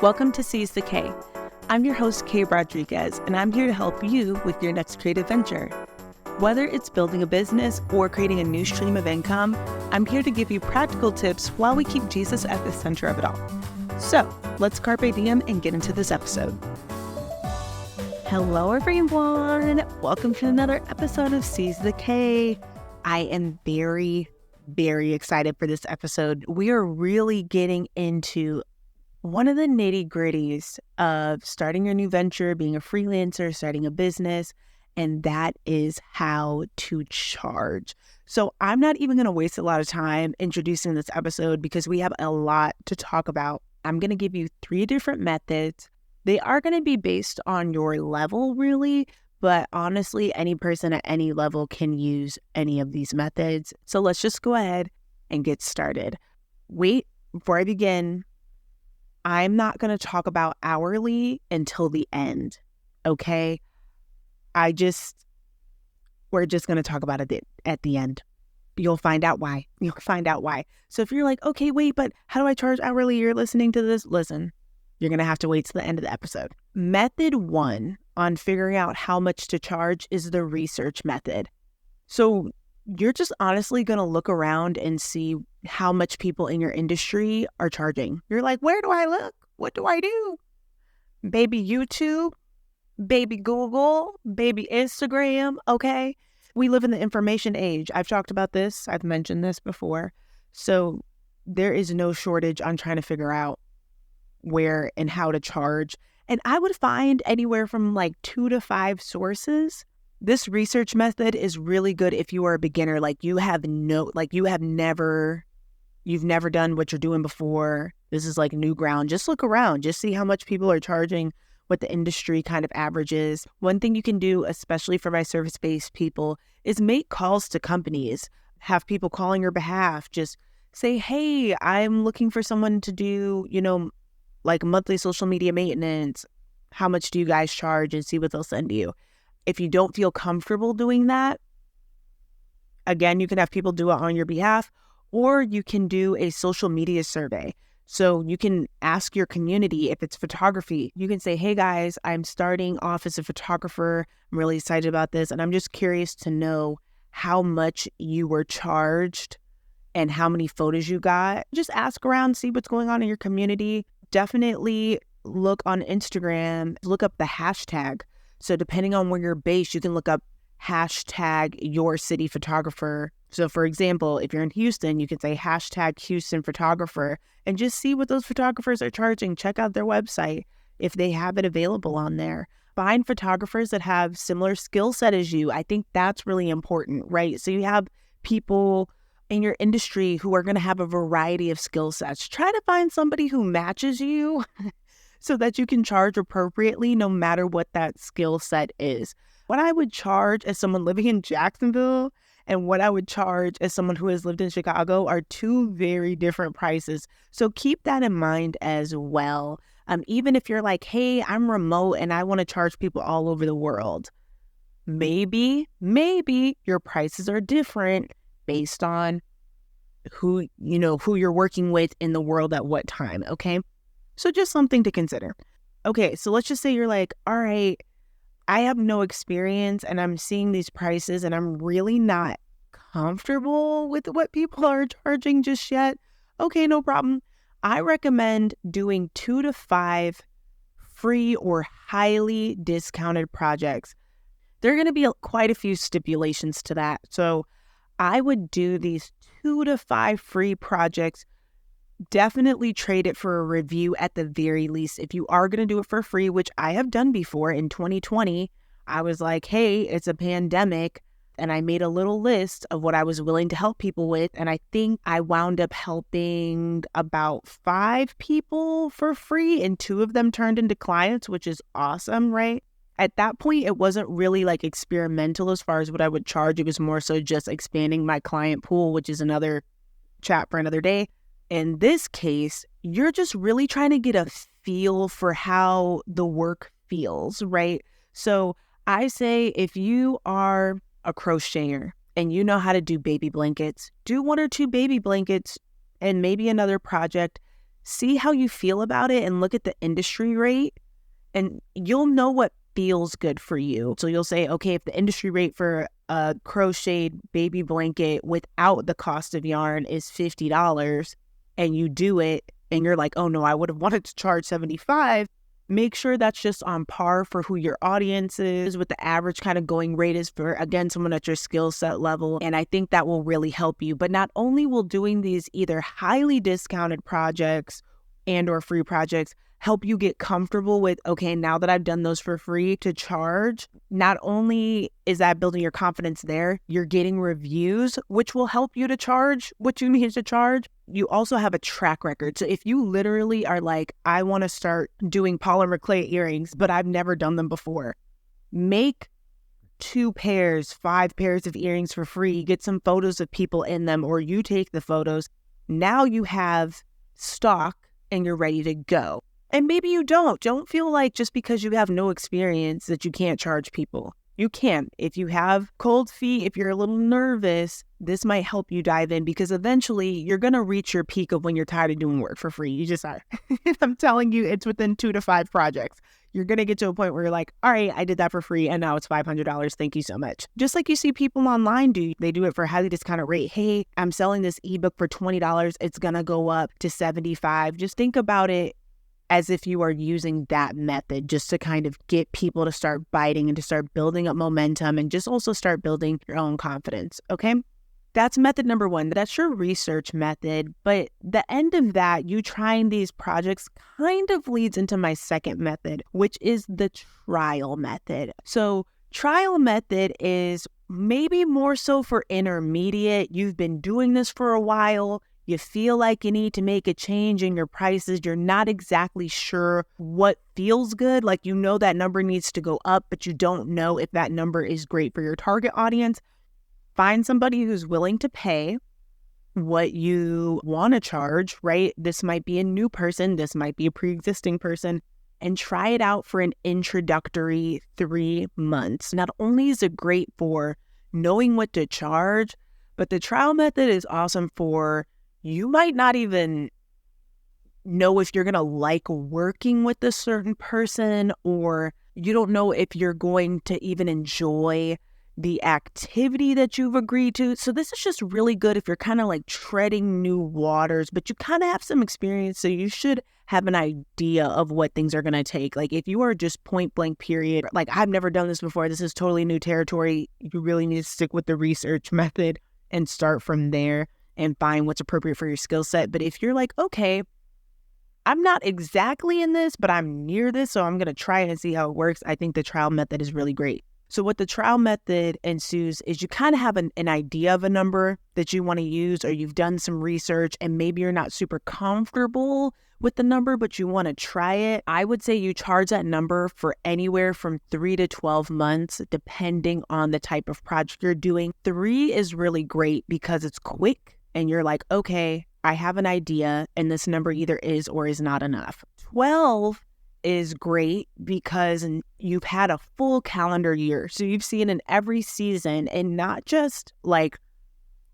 Welcome to Seize the K. I'm your host, Kay Rodriguez, and I'm here to help you with your next creative venture. Whether it's building a business or creating a new stream of income, I'm here to give you practical tips while we keep Jesus at the center of it all. So let's carpe diem and get into this episode. Hello, everyone. Welcome to another episode of Seize the K. I am very excited for this episode. We are really getting into one of the nitty-gritties of starting your new venture, being a freelancer, starting a business, and that is how to charge. So I'm not even going to waste a lot of time introducing this episode because we have a lot to talk about. I'm going to give you 3 different methods. They are going to be based on your level, really, but honestly, any person at any level can use any of these methods. So let's just go ahead and get started. Wait, before I begin, I'm not going to talk about hourly until the end, okay? We're just going to talk about it at the end. You'll find out why. So if you're like, okay, wait, but how do I charge hourly? You're listening to this. Listen, you're going to have to wait to the end of the episode. Method 1 on figuring out how much to charge is the research method. So you're just honestly going to look around and see how much people in your industry are charging. You're like, where do I look? What do I do? Baby YouTube, baby Google, baby Instagram, okay? We live in the information age. I've talked about this. I've mentioned this before. So there is no shortage on trying to figure out where and how to charge. And I would find anywhere from like 2 to 5 sources. This research method is really good if you are a beginner, like you've never done what you're doing before. This is like new ground. Just look around, just see how much people are charging, what the industry kind of averages. One thing you can do, especially for my service-based people, is make calls to companies, have people call on your behalf, just say, hey, I'm looking for someone to do, like monthly social media maintenance. How much do you guys charge? And see what they'll send you. If you don't feel comfortable doing that, again, you can have people do it on your behalf, or you can do a social media survey. So you can ask your community if it's photography. You can say, hey guys, I'm starting off as a photographer. I'm really excited about this. And I'm just curious to know how much you were charged and how many photos you got. Just ask around, see what's going on in your community. Definitely look on Instagram, look up the hashtag. So depending on where you're based, you can look up hashtag your city photographer. So for example, if you're in Houston, you can say hashtag Houston photographer and just see what those photographers are charging. Check out their website if they have it available on there. Find photographers that have similar skill set as you. I think that's really important, right? So you have people in your industry who are going to have a variety of skill sets. Try to find somebody who matches you so that you can charge appropriately no matter what that skill set is. What I would charge as someone living in Jacksonville and what I would charge as someone who has lived in Chicago are 2 very different prices. So keep that in mind as well. Even if you're like, hey, I'm remote and I want to charge people all over the world. Maybe your prices are different based on who you're working with in the world at what time, okay? So just something to consider. Okay, so let's just say you're like, all right, I have no experience and I'm seeing these prices and I'm really not comfortable with what people are charging just yet. Okay, no problem. I recommend doing 2 to 5 free or highly discounted projects. There are going to be quite a few stipulations to that. So I would do these 2 to 5 free projects. Definitely trade it for a review at the very least. If you are going to do it for free, which I have done before in 2020, I was like, hey, it's a pandemic. And I made a little list of what I was willing to help people with. And I think I wound up helping about 5 people for free. And 2 of them turned into clients, which is awesome, right? At that point, it wasn't really like experimental as far as what I would charge. It was more so just expanding my client pool, which is another chat for another day. In this case, you're just really trying to get a feel for how the work feels, right? So I say if you are a crocheter and you know how to do baby blankets, do 1 or 2 baby blankets and maybe another project. See how you feel about it and look at the industry rate, and you'll know what feels good for you. So you'll say, okay, if the industry rate for a crocheted baby blanket without the cost of yarn is $50 and you do it and you're like, oh no, I would have wanted to charge $75, make sure that's just on par for who your audience is, what the average kind of going rate is for, again, someone at your skill set level. And I think that will really help you. But not only will doing these either highly discounted projects and or free projects help you get comfortable with, okay, now that I've done those for free to charge, not only is that building your confidence there, you're getting reviews, which will help you to charge what you need to charge. You also have a track record. So if you literally are like, I want to start doing polymer clay earrings, but I've never done them before, make 2 pairs, 5 pairs of earrings for free, get some photos of people in them, or you take the photos. Now you have stock and you're ready to go. And maybe you don't feel like just because you have no experience that you can't charge people. You can. If you have cold feet, if you're a little nervous, this might help you dive in, because eventually you're going to reach your peak of when you're tired of doing work for free. You just are. I'm telling you, it's within 2 to 5 projects. You're going to get to a point where you're like, all right, I did that for free and now it's $500. Thank you so much. Just like you see people online do. They do it for a highly discounted rate. Hey, I'm selling this ebook for $20. It's going to go up to $75. Just think about it as if you are using that method just to kind of get people to start biting and to start building up momentum and just also start building your own confidence, okay? That's method number 1. That's your research method. But the end of that, you trying these projects kind of leads into my second method, which is the trial method. So trial method is maybe more so for intermediate. You've been doing this for a while. You feel like you need to make a change in your prices. You're not exactly sure what feels good. Like, you know that number needs to go up, but you don't know if that number is great for your target audience. Find somebody who's willing to pay what you want to charge, right? This might be a new person. This might be a pre-existing person. And try it out for an introductory 3 months. Not only is it great for knowing what to charge, but the trial method is awesome for, you might not even know if you're going to like working with a certain person, or you don't know if you're going to even enjoy the activity that you've agreed to. So this is just really good if you're kind of like treading new waters, but you kind of have some experience, so you should have an idea of what things are going to take. Like, if you are just point blank period, like, I've never done this before, this is totally new territory, you really need to stick with the research method and start from there and find what's appropriate for your skill set. But if you're like, okay, I'm not exactly in this, but I'm near this, so I'm going to try it and see how it works, I think the trial method is really great. So what the trial method ensues is you kind of have an idea of a number that you want to use, or you've done some research and maybe you're not super comfortable with the number, but you want to try it. I would say you charge that number for anywhere from 3 to 12 months, depending on the type of project you're doing. 3 is really great because it's quick and you're like, okay, I have an idea and this number either is or is not enough. 12 is great because you've had a full calendar year. So you've seen in every season, and not just like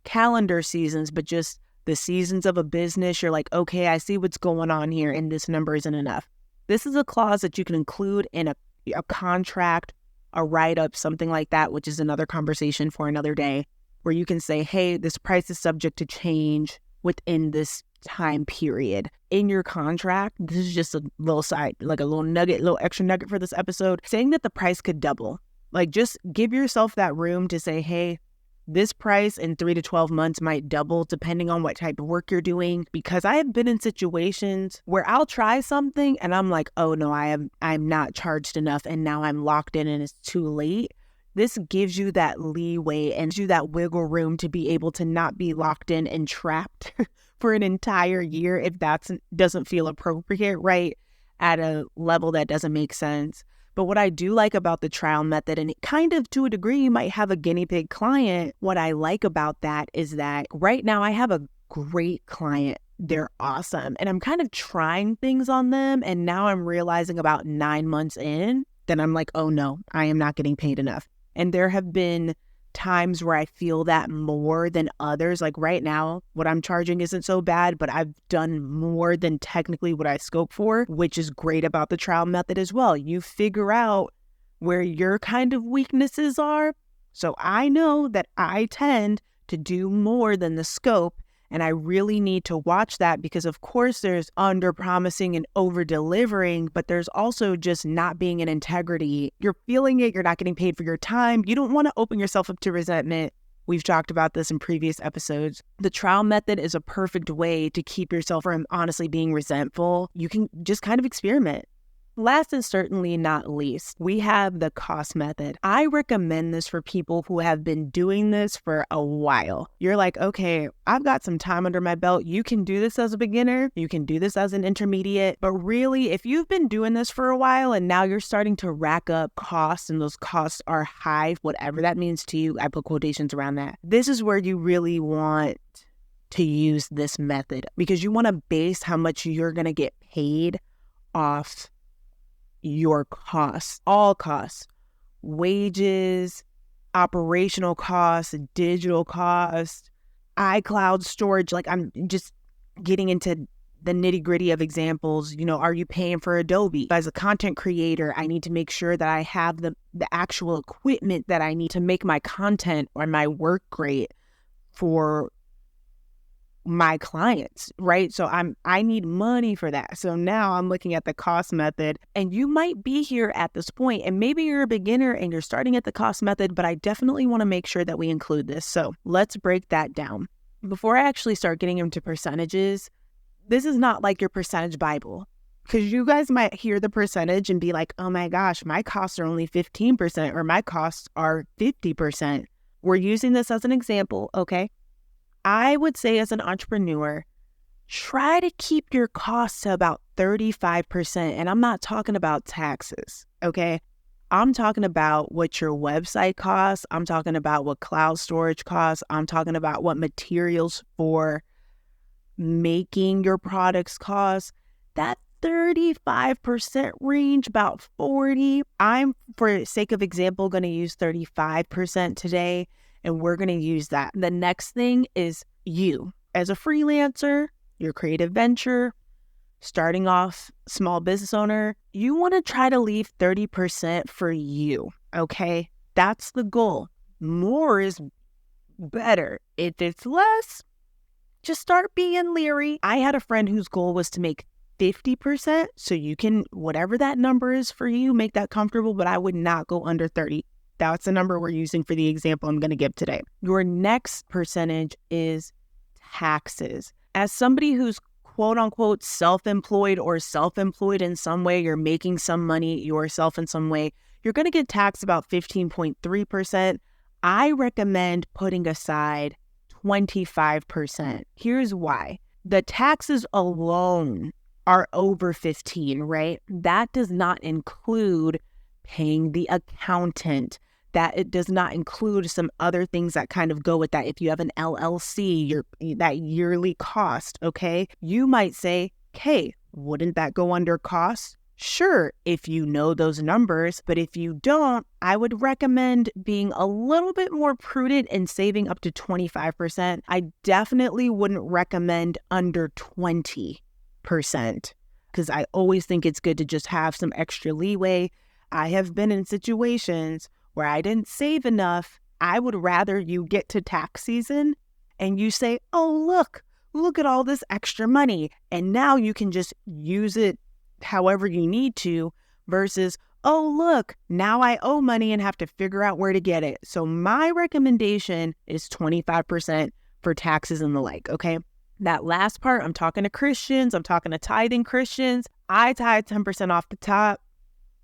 calendar seasons, but just the seasons of a business. You're like, okay, I see what's going on here and this number isn't enough. This is a clause that you can include in a contract, a write-up, something like that, which is another conversation for another day, where you can say, hey, this price is subject to change within this time period. In your contract, this is just a little side, like a little nugget, little extra nugget for this episode, saying that the price could double. Like, just give yourself that room to say, hey, this price in 3 to 12 months might double depending on what type of work you're doing. Because I have been in situations where I'll try something and I'm like, oh no, I'm not charged enough, and now I'm locked in and it's too late. This gives you that leeway and gives you that wiggle room to be able to not be locked in and trapped for an entire year if that doesn't feel appropriate, right? At a level that doesn't make sense. But what I do like about the trial method, and kind of to a degree, you might have a guinea pig client. What I like about that is that right now I have a great client. They're awesome. And I'm kind of trying things on them. And now I'm realizing about 9 months in that I'm like, oh no, I am not getting paid enough. And there have been times where I feel that more than others. Like right now, what I'm charging isn't so bad, but I've done more than technically what I scope for, which is great about the trial method as well. You figure out where your kind of weaknesses are. So I know that I tend to do more than the scope, and I really need to watch that because, of course, there's under-promising and over-delivering, but there's also just not being in integrity. You're feeling it. You're not getting paid for your time. You don't want to open yourself up to resentment. We've talked about this in previous episodes. The trial method is a perfect way to keep yourself from honestly being resentful. You can just kind of experiment. Last and certainly not least, we have the cost method. I recommend this for people who have been doing this for a while. You're like, okay, I've got some time under my belt. You can do this as a beginner. You can do this as an intermediate. But really, if you've been doing this for a while and now you're starting to rack up costs and those costs are high, whatever that means to you, I put quotations around that. This is where you really want to use this method because you want to base how much you're going to get paid off your costs, all costs, wages, operational costs, digital costs, iCloud storage. Like I'm just getting into the nitty gritty of examples. You know, are you paying for Adobe? As a content creator, I need to make sure that I have the actual equipment that I need to make my content or my work great for my clients, right? So I need money for that. So now I'm looking at the cost method, and you might be here at this point and maybe you're a beginner and you're starting at the cost method, but I definitely want to make sure that we include this. So let's break that down. Before I actually start getting into percentages, this is not like your percentage Bible, because you guys might hear the percentage and be like, oh my gosh, my costs are only 15% or my costs are 50%. We're using this as an example, okay? I would say as an entrepreneur, try to keep your costs to about 35%. And I'm not talking about taxes, okay? I'm talking about what your website costs. I'm talking about what cloud storage costs. I'm talking about what materials for making your products cost. That 35% range, about 40. I'm, for sake of example, going to use 35% today. And we're going to use that. The next thing is you as a freelancer, your creative venture, starting off small business owner. You want to try to leave 30% for you. Okay. That's the goal. More is better. If it's less, just start being leery. I had a friend whose goal was to make 50%. So you can, whatever that number is for you, make that comfortable, but I would not go under 30. That's the number we're using for the example I'm going to give today. Your next percentage is taxes. As somebody who's quote unquote self-employed or self-employed in some way, you're making some money yourself in some way, you're going to get taxed about 15.3%. I recommend putting aside 25%. Here's why. The taxes alone are over 15, right? That does not include paying the accountant. That it does not include some other things that kind of go with that. If you have an LLC, that yearly cost, okay? You might say, hey, wouldn't that go under costs? Sure, if you know those numbers, but if you don't, I would recommend being a little bit more prudent and saving up to 25%. I definitely wouldn't recommend under 20% because I always think it's good to just have some extra leeway. I have been in situations where I didn't save enough. I would rather you get to tax season and you say, oh, look at all this extra money. And now you can just use it however you need to versus, oh, look, now I owe money and have to figure out where to get it. So my recommendation is 25% for taxes and the like, okay? That last part, I'm talking to Christians. I'm talking to tithing Christians. I tithe 10% off the top.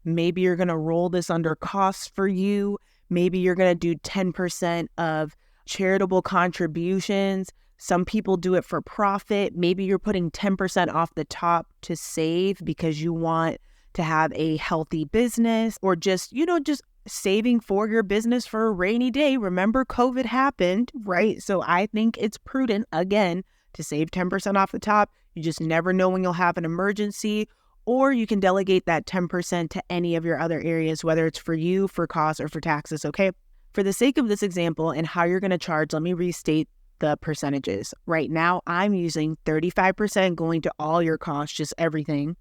Maybe you're going to roll this under costs for you. Maybe you're going to do 10% of charitable contributions. Some people do it for profit. Maybe you're putting 10% off the top to save because you want to have a healthy business, or just saving for your business for a rainy day. Remember, COVID happened, right? So I think it's prudent, again, to save 10% off the top. You just never know when you'll have an emergency. Or you can delegate that 10% to any of your other areas, whether it's for you, for costs, or for taxes, okay? For the sake of this example and how you're going to charge, let me restate the percentages. Right now, I'm using 35% going to all your costs, just everything,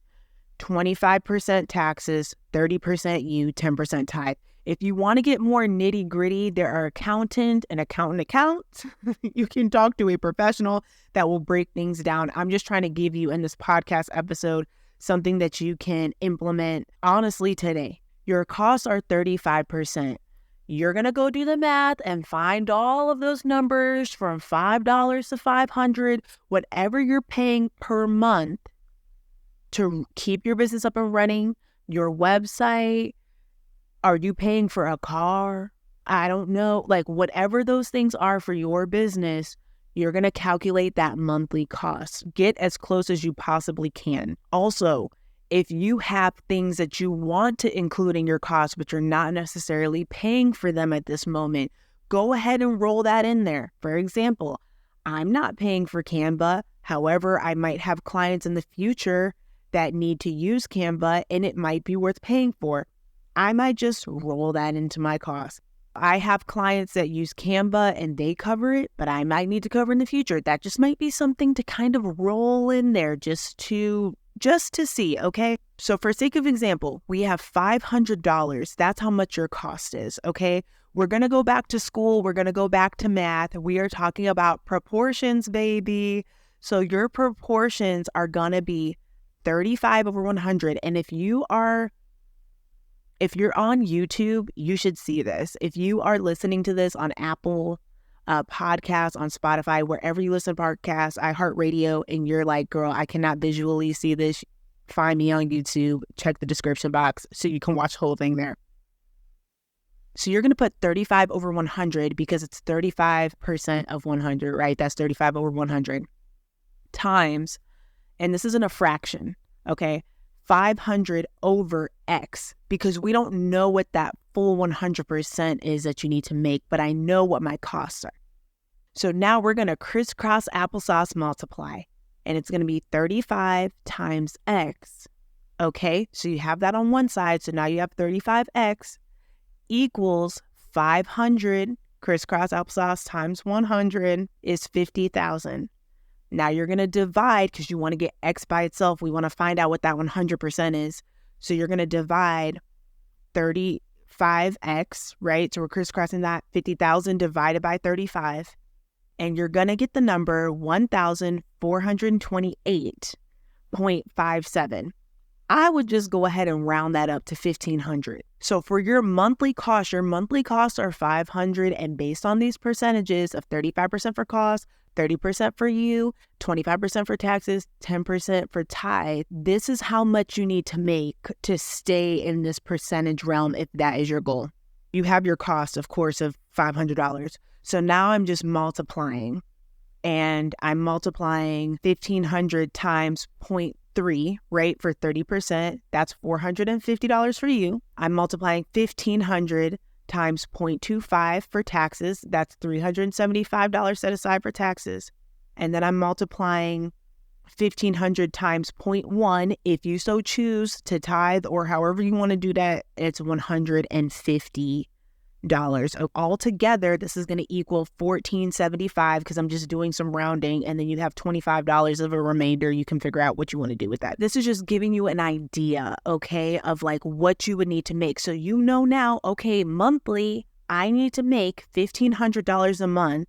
25% taxes, 30% you, 10% tithe. If you want to get more nitty gritty, there are accountant and accounts. You can talk to a professional that will break things down. I'm just trying to give you in this podcast episode something that you can implement honestly today. Your costs are 35%. You're going to go do the math and find all of those numbers from $5 to $500, whatever you're paying per month to keep your business up and running, your website. Are you paying for a car? I don't know. Like whatever those things are for your business, you're going to calculate that monthly cost. Get as close as you possibly can. Also, if you have things that you want to include in your costs, but you're not necessarily paying for them at this moment, go ahead and roll that in there. For example, I'm not paying for Canva. However, I might have clients in the future that need to use Canva and it might be worth paying for. I might just roll that into my costs. I have clients that use Canva and they cover it, but I might need to cover in the future. That just might be something to kind of roll in there just to see, okay? So for sake of example, we have $500. That's how much your cost is, okay? We're going to go back to school. We're going to go back to math. We are talking about proportions, baby. So your proportions are going to be 35 over 100. And if you're on YouTube, you should see this. If you are listening to this on Apple podcasts, on Spotify, wherever you listen to podcasts, iHeartRadio, and you're like, girl, I cannot visually see this, find me on YouTube, check the description box so you can watch the whole thing there. So you're going to put 35 over 100 because it's 35% of 100, right? That's 35 over 100 times, and this isn't a fraction, okay? 500 over X, because we don't know what that full 100% is that you need to make, but I know what my costs are. So now we're going to crisscross applesauce multiply, and it's going to be 35 times X. Okay, so you have that on one side, so now you have 35X equals 500 crisscross applesauce times 100 is 50,000. Now you're going to divide because you want to get X by itself. We want to find out what that 100% is. So you're going to divide 35X, right? So we're crisscrossing that 50,000 divided by 35. And you're going to get the number 1,428.57. I would just go ahead and round that up to 1,500. So for your monthly costs are 500. And based on these percentages of 35% for cost, 30% for you, 25% for taxes, 10% for tithe, this is how much you need to make to stay in this percentage realm if that is your goal. You have your cost, of course, of $500. So now I'm just multiplying, and I'm multiplying 1,500 times 0.3, right, for 30%. That's $450 for you. I'm multiplying 1,500 times 0.25 for taxes. That's $375 set aside for taxes. And then I'm multiplying 1,500 times 0.1 if you so choose to tithe, or however you want to do that. It's $150. Altogether, this is going to equal $1,475 because I'm just doing some rounding, and then you have $25 of a remainder. You can figure out what you want to do with that. This is just giving you an idea, okay, of like what you would need to make. So you know now, okay, monthly, I need to make $1,500 a month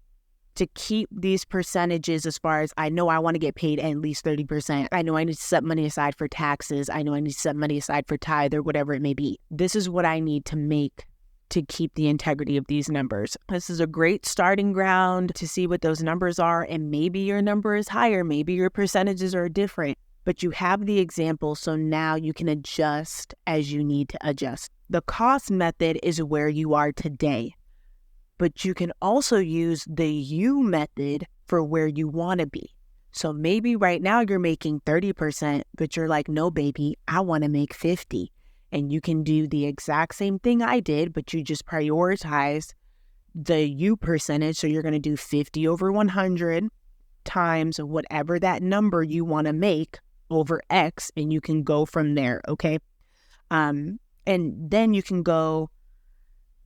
to keep these percentages. As far as I know, I want to get paid at least 30%. I know I need to set money aside for taxes. I know I need to set money aside for tithe or whatever it may be. This is what I need to make to keep the integrity of these numbers. This is a great starting ground to see what those numbers are, and maybe your number is higher, maybe your percentages are different, but you have the example, so now you can adjust as you need to adjust. The cost method is where you are today, but you can also use the U method for where you want to be. So maybe right now you're making 30%, but you're like, no, baby, I want to make 50. And you can do the exact same thing I did, but you just prioritize the U percentage. So you're going to do 50 over 100 times whatever that number you want to make over X, and you can go from there, okay? And then you can go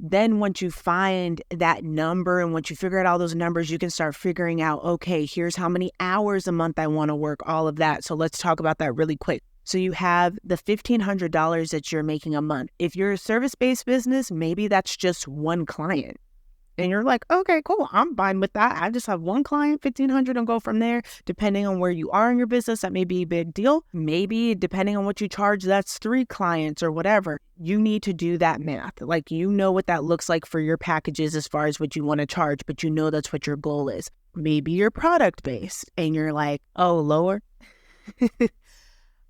Then once you find that number and once you figure out all those numbers, you can start figuring out, okay, here's how many hours a month I want to work, all of that. So let's talk about that really quick. So you have the $1,500 that you're making a month. If you're a service-based business, maybe that's just one client. And you're like, okay, cool, I'm fine with that. I just have one client, 1,500, and go from there. Depending on where you are in your business, that may be a big deal. Maybe depending on what you charge, that's 3 clients or whatever. You need to do that math. Like, you know what that looks like for your packages as far as what you want to charge, but you know that's what your goal is. Maybe you're product-based and you're like, oh, lower?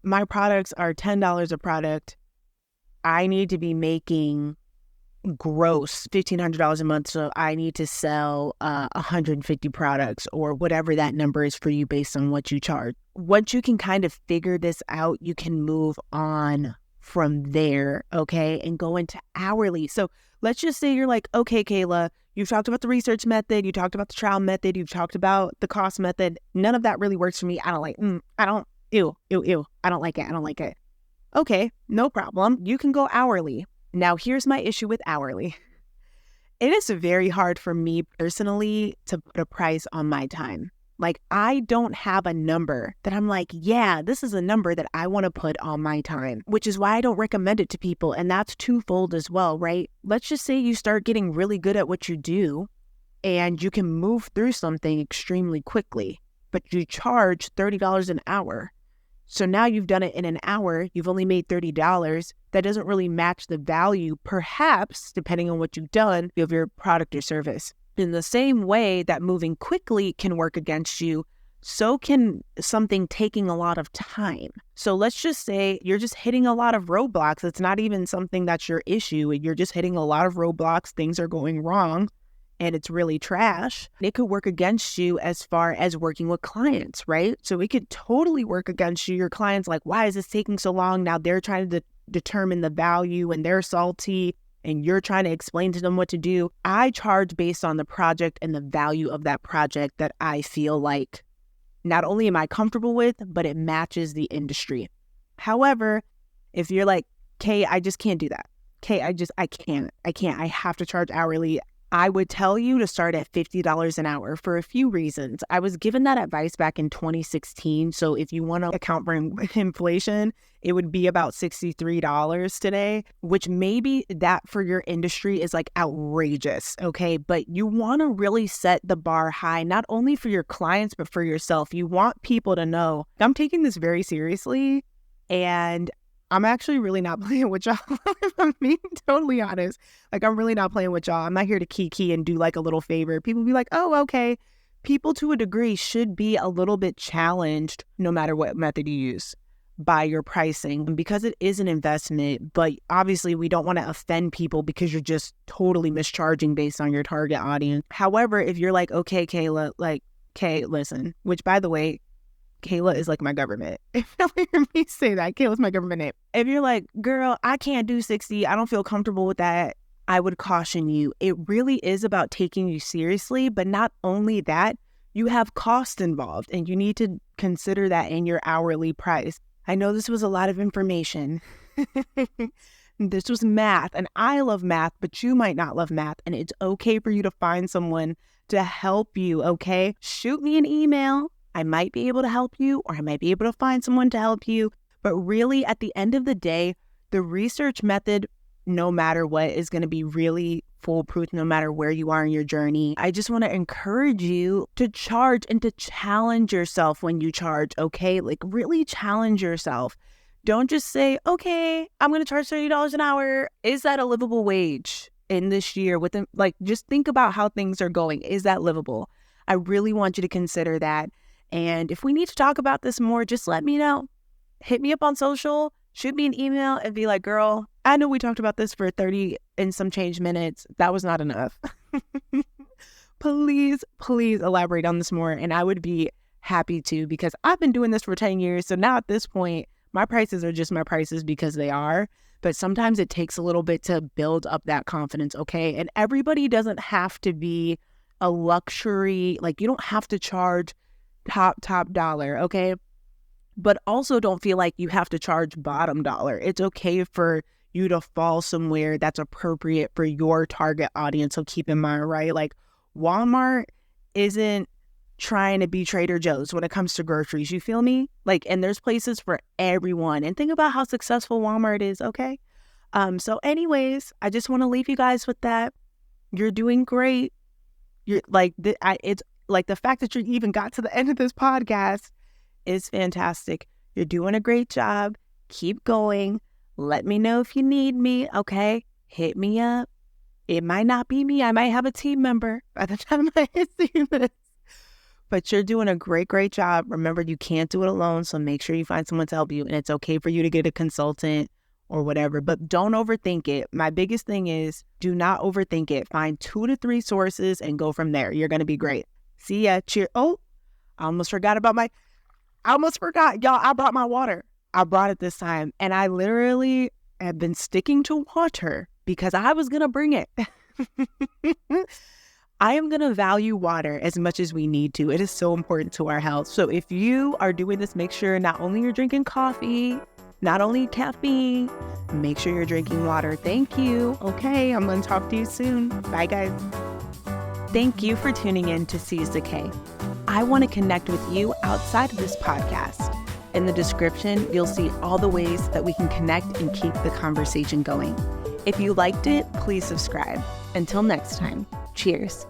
My products are $10 a product. I need to be making gross $1,500 a month, so I need to sell 150 products or whatever that number is for you based on what you charge. Once you can kind of figure this out, you can move on from there, okay, and go into hourly. So let's just say you're like, okay, Kayla, you've talked about the research method, you talked about the trial method, you've talked about the cost method. None of that really works for me. I don't like, I don't like it. Okay, no problem. You can go hourly. Now, here's my issue with hourly. It is very hard for me personally to put a price on my time. Like, I don't have a number that I'm like, yeah, this is a number that I want to put on my time, which is why I don't recommend it to people. And that's twofold as well, right? Let's just say you start getting really good at what you do and you can move through something extremely quickly, but you charge $30 an hour. So now you've done it in an hour, you've only made $30. That doesn't really match the value, perhaps, depending on what you've done, of your product or service. In the same way that moving quickly can work against you, so can something taking a lot of time. So let's just say you're just hitting a lot of roadblocks. It's not even something that's your issue. You're just hitting a lot of roadblocks. Things are going wrong. And it's really trash. It could work against you as far as working with clients, right? So it could totally work against you. Your client's like, why is this taking so long? Now they're trying to determine the value and they're salty and you're trying to explain to them what to do. I charge based on the project and the value of that project that I feel like not only am I comfortable with, but it matches the industry. However, if you're like, Kay, I just can't do that. Kay, I can't. I have to charge hourly. I would tell you to start at $50 an hour for a few reasons. I was given that advice back in 2016. So if you want to account for inflation, it would be about $63 today, which maybe that for your industry is like outrageous. Okay. But you want to really set the bar high, not only for your clients, but for yourself. You want people to know I'm taking this very seriously and I'm actually really not playing with y'all, if I'm being totally honest. Like, I'm really not playing with y'all. I'm not here to kiki and do like a little favor. People be like, oh, okay. People to a degree should be a little bit challenged no matter what method you use by your pricing because it is an investment. But obviously we don't want to offend people because you're just totally mischarging based on your target audience. However, if you're like, okay, Kayla, like, Kay, listen, which by the way, Kayla is like my government. If you hear me say that, Kayla's my government name. If you're like, girl, I can't do 60, I don't feel comfortable with that, I would caution you. It really is about taking you seriously, but not only that, you have cost involved and you need to consider that in your hourly price. I know this was a lot of information. This was math and I love math, but you might not love math and it's okay for you to find someone to help you, okay? Shoot me an email. I might be able to help you or I might be able to find someone to help you. But really, at the end of the day, the research method, no matter what, is going to be really foolproof no matter where you are in your journey. I just want to encourage you to charge and to challenge yourself when you charge, okay? Like, really challenge yourself. Don't just say, okay, I'm going to charge $30 an hour. Is that a livable wage in this year? Like, just think about how things are going. Is that livable? I really want you to consider that. And if we need to talk about this more, just let me know. Hit me up on social, shoot me an email and be like, girl, I know we talked about this for 30 and some change minutes. That was not enough. Please elaborate on this more. And I would be happy to because I've been doing this for 10 years. So now at this point, my prices are just my prices because they are. But sometimes it takes a little bit to build up that confidence, okay? And everybody doesn't have to be a luxury. Like, you don't have to charge top dollar, okay? But also don't feel like you have to charge bottom dollar. It's okay for you to fall somewhere that's appropriate for your target audience. So keep in mind, right? Like Walmart isn't trying to be Trader Joe's when it comes to groceries. You feel me? Like, and there's places for everyone. And think about how successful Walmart is, okay? So anyways, I just want to leave you guys with that. You're doing great. You're like, it's like the fact that you even got to the end of this podcast is fantastic. You're doing a great job. Keep going. Let me know if you need me, okay? Hit me up. It might not be me. I might have a team member by the time I see this. But you're doing a great, great job. Remember, you can't do it alone, so make sure you find someone to help you. And it's okay for you to get a consultant or whatever, but don't overthink it. My biggest thing is do not overthink it. Find 2 to 3 sources and go from there. You're going to be great. See ya. Cheer. Oh, I almost forgot. Y'all, I brought my water. I brought it this time. And I literally have been sticking to water because I was going to bring it. I am going to value water as much as we need to. It is so important to our health. So if you are doing this, make sure not only you're drinking coffee, not only caffeine, make sure you're drinking water. Thank you. Okay, I'm going to talk to you soon. Bye, guys. Thank you for tuning in to Seize the K. I want to connect with you outside of this podcast. In the description, you'll see all the ways that we can connect and keep the conversation going. If you liked it, please subscribe. Until next time, cheers.